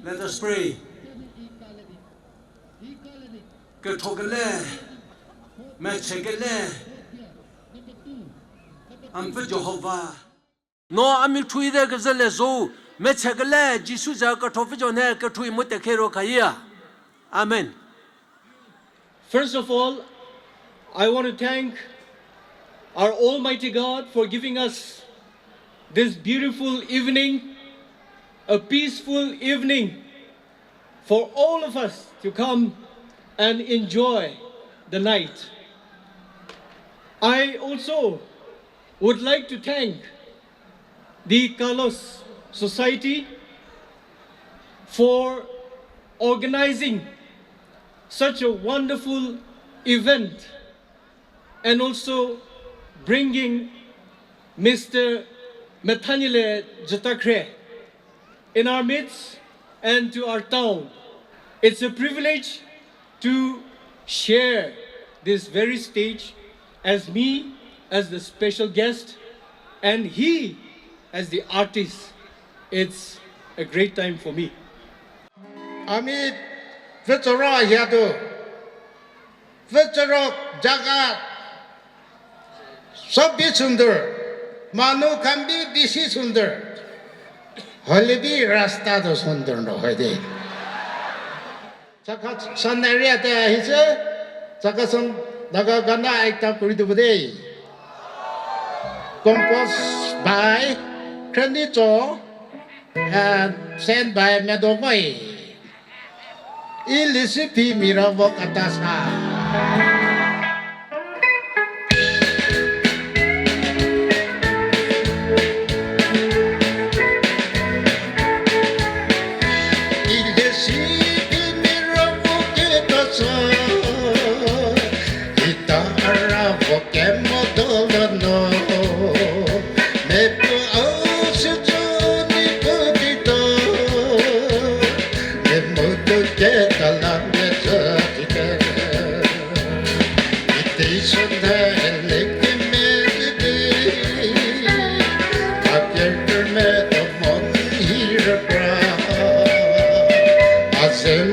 Let us pray. Ketokele, Mechekele, Amfa Jehovah. No amil tui de gazelle zo, Mechekele, Jisuza Katofijone, Katui Mutekero Kaya. Amen. First of all, I want to thank our Almighty God for giving us this beautiful evening, a peaceful evening for all of us to come and enjoy the night. I also would like to thank the Carlos Society for organizing such a wonderful event and also bringing Mr. Methaneilie Jütakhrie in our midst and to our town. It's a privilege to share this very stage as me as the special guest and he as the artist. It's a great time for me. Amit Pfütsero yadu Pfütsero jagat sabbi sundar manu kambi bisi sundar holibi rasta do sundar no hoide chaka sannaria te hise chaka san daga gana ekta kuridu bude composed by Carnival and sent by Methaneilie Lesi Phi Mira Voküta. Lesi Phi Mira Voküta. Itara vokemo dolano. Mepo ausitoni pubito. Memudu ketalangeta tike. Itisonde lekimedi. Apyerme tomon hirapra. Azem